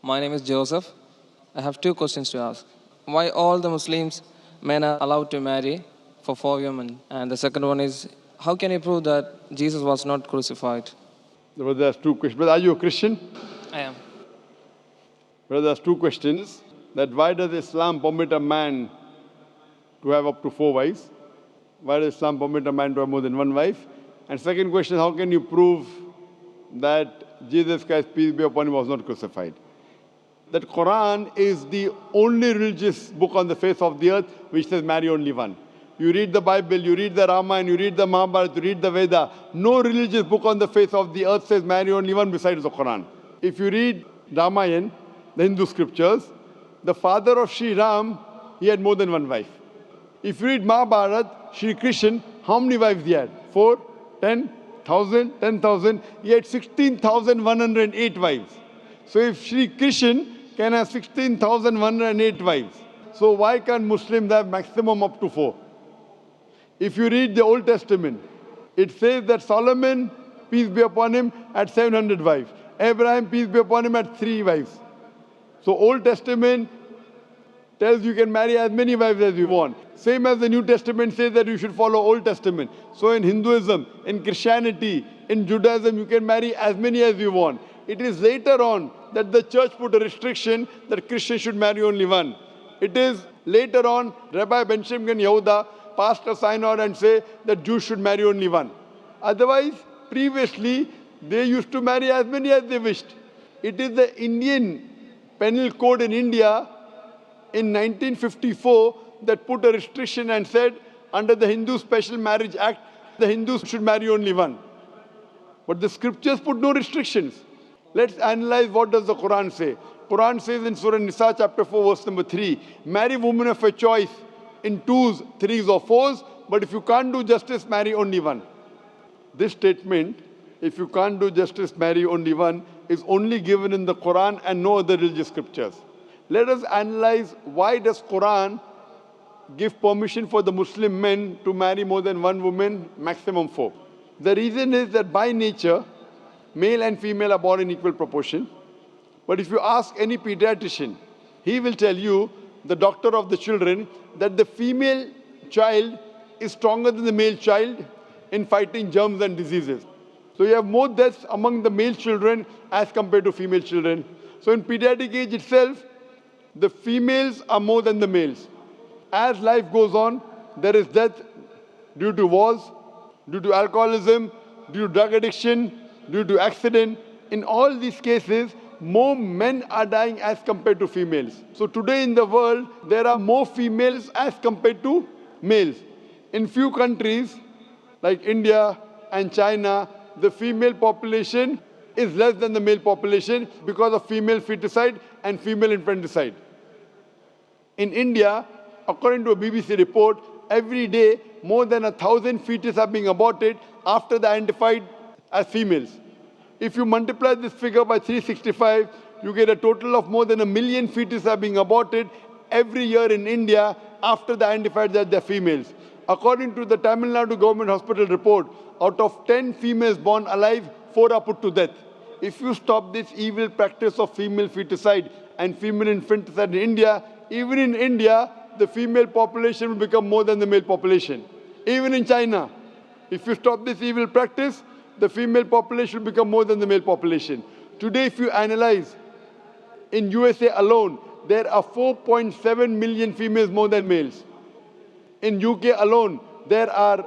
My name is Joseph. I have two questions to ask. Why all the Muslims men are allowed to marry for four women? And the second one is, how can you prove that Jesus was not crucified? Brother has two questions. Brother, are you a Christian? I am. Brother has two questions. That why does Islam permit a man to have up to 4 wives? Why does Islam permit a man to have more than one wife? And second question, how can you prove that Jesus Christ, peace be upon him, was not crucified? That Quran is the only religious book on the face of the earth which says marry only one. You read the Bible, you read the Ramayana, you read the Mahabharata, you read the Veda. No religious book on the face of the earth says marry only one besides the Quran. If you read Ramayana, the Hindu scriptures, the father of Sri Ram, he had more than one wife. If you read Mahabharata, Sri Krishna, how many wives he had? 4, 10,000, 10,000. He had 16,108 wives. So if Sri Krishna can have 16,108 wives, so why can't Muslims have maximum up to 4? If you read the Old Testament, it says that Solomon, peace be upon him, had 700 wives. Abraham, peace be upon him, had 3 wives. So Old Testament tells you can marry as many wives as you want. Same as the New Testament says that you should follow Old Testament. So in Hinduism, in Christianity, in Judaism, you can marry as many as you want. It is later on that the church put a restriction that Christians should marry only one. It is later on, Rabbi Benjamin Yehuda passed a synod and say that Jews should marry only one. Otherwise, previously, they used to marry as many as they wished. It is the Indian penal code in India in 1954 that put a restriction and said under the Hindu Special Marriage Act, the Hindus should marry only one. But the scriptures put no restrictions. Let's analyze what does the Quran say. Quran says in Surah Nisa chapter 4 verse number 3, marry women of your choice in 2s, 3s or 4s, but if you can't do justice, marry only one. This statement, if you can't do justice, marry only one, is only given in the Quran and no other religious scriptures. Let us analyze why does Quran give permission for the Muslim men to marry more than one woman, maximum 4. The reason is that by nature, male and female are born in equal proportion. But if you ask any pediatrician, he will tell you, the doctor of the children, that the female child is stronger than the male child in fighting germs and diseases. So you have more deaths among the male children as compared to female children. So in pediatric age itself, the females are more than the males. As life goes on, there is death due to wars, due to alcoholism, due to drug addiction, due to accident. In all these cases, more men are dying as compared to females. So today in the world, there are more females as compared to males. In few countries, like India and China, the female population is less than the male population because of female feticide and female infanticide. In India, according to a BBC report, every day more than 1,000 fetuses are being aborted after they are identified as females. If you multiply this figure by 365, you get a total of more than 1 million fetuses are being aborted every year in India after they are identified that they are females. According to the Tamil Nadu government hospital report, out of 10 females born alive, 4 are put to death. If you stop this evil practice of female feticide and female infanticide in India, even in India, the female population will become more than the male population. Even in China, if you stop this evil practice, the female population will become more than the male population. Today, if you analyze, in USA alone, there are 4.7 million females more than males. In UK alone, there are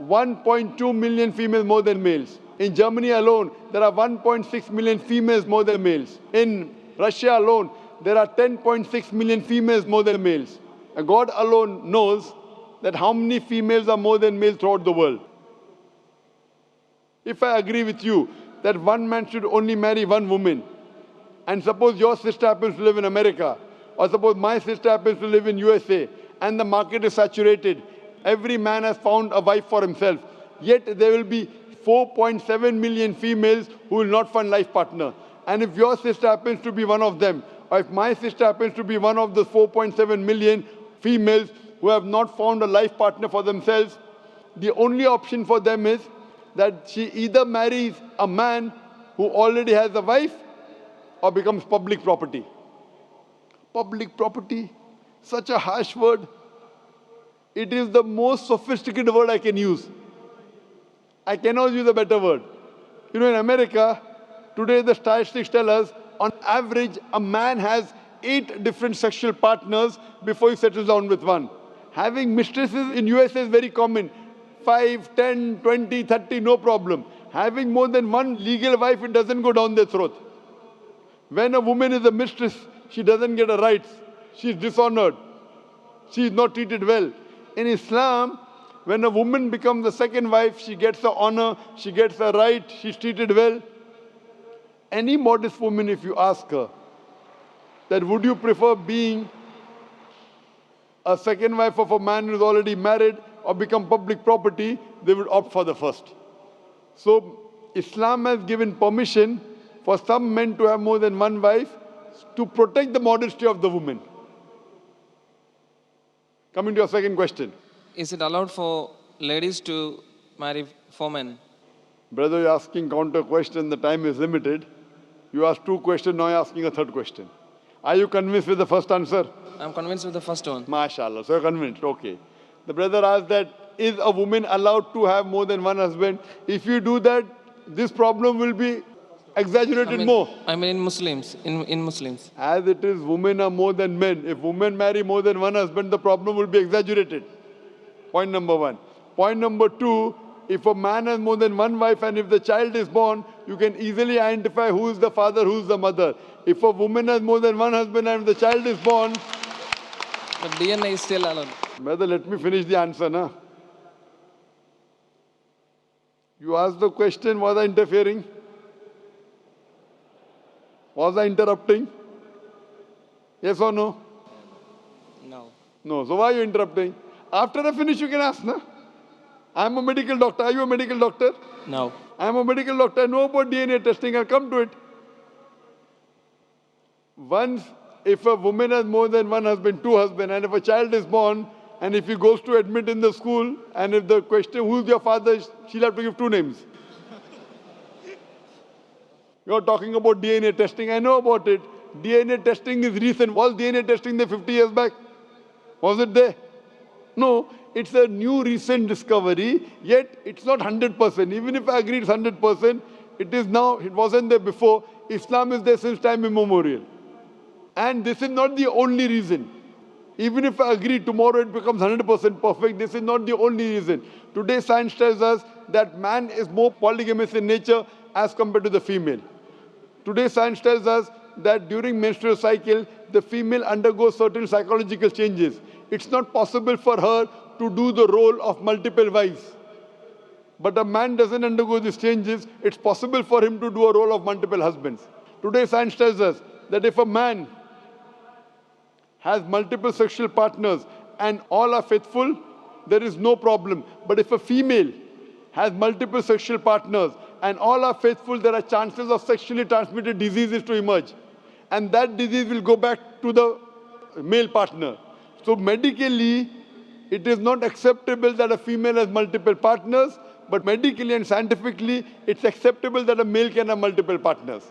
1.2 million females more than males. In Germany alone, there are 1.6 million females more than males. In Russia alone, there are 10.6 million females more than males. And God alone knows that how many females are more than males throughout the world. If I agree with you that one man should only marry one woman, and suppose your sister happens to live in America, or suppose my sister happens to live in USA, and the market is saturated, every man has found a wife for himself, yet there will be 4.7 million females who will not find life partner. And if your sister happens to be one of them, or if my sister happens to be one of the 4.7 million females who have not found a life partner for themselves, the only option for them is that she either marries a man who already has a wife, or becomes public property. Public property, such a harsh word. It is the most sophisticated word I can use. I cannot use a better word. You know, in America, today the statistics tell us, on average, a man has 8 different sexual partners before he settles down with one. Having mistresses in USA is very common. 5, 10, 20, 30, no problem. Having more than one legal wife, it doesn't go down their throat. When a woman is a mistress, she doesn't get her rights. She is dishonored. She is not treated well. In Islam, when a woman becomes the second wife, she gets the honor, she gets the right, she's treated well. Any modest woman, if you ask her, that would you prefer being a second wife of a man who's already married or become public property, they would opt for the first. So Islam has given permission for some men to have more than one wife to protect the modesty of the woman. Coming to your second question. Is it allowed for ladies to marry 4 men? Brother, you're asking counter question, the time is limited. You asked 2 questions, now you're asking a 3rd question. Are you convinced with the first answer? I'm convinced with the first one. MashaAllah, so you're convinced, okay. The brother asked that, is a woman allowed to have more than one husband? If you do that, this problem will be exaggerated more. I mean in Muslims, in Muslims. As it is, women are more than men. If women marry more than one husband, the problem will be exaggerated. Point number 1. Point number 2, if a man has more than one wife and if the child is born, you can easily identify who is the father, who is the mother. If a woman has more than one husband and if the child is born... But DNA is still allowed. Brother, let me finish the answer, na? You asked the question, was I interfering? Was I interrupting? Yes or no? No. No. So why are you interrupting? After I finish, you can ask, na? I'm a medical doctor. Are you a medical doctor? No. I'm a medical doctor. I know about DNA testing. I'll come to it. Once, if a woman has more than one husband, 2 husbands, and if a child is born, and if he goes to admit in the school, and if the question, who's your father, she'll have to give 2 names. You're talking about DNA testing. I know about it. DNA testing is recent. Was DNA testing there 50 years back? Was it there? No. It's a new recent discovery, yet it's not 100%. Even if I agree it's 100%, it is now, it wasn't there before. Islam is there since time immemorial. And this is not the only reason. Even if I agree tomorrow it becomes 100% perfect, this is not the only reason. Today science tells us that man is more polygamous in nature as compared to the female. Today science tells us that during menstrual cycle, the female undergoes certain psychological changes. It's not possible for her to do the role of multiple wives. But a man doesn't undergo these changes. It's possible for him to do a role of multiple husbands. Today science tells us that if a man has multiple sexual partners and all are faithful, there is no problem. But if a female has multiple sexual partners and all are faithful, there are chances of sexually transmitted diseases to emerge. And that disease will go back to the male partner. So medically, it is not acceptable that a female has multiple partners, but medically and scientifically, it's acceptable that a male can have multiple partners.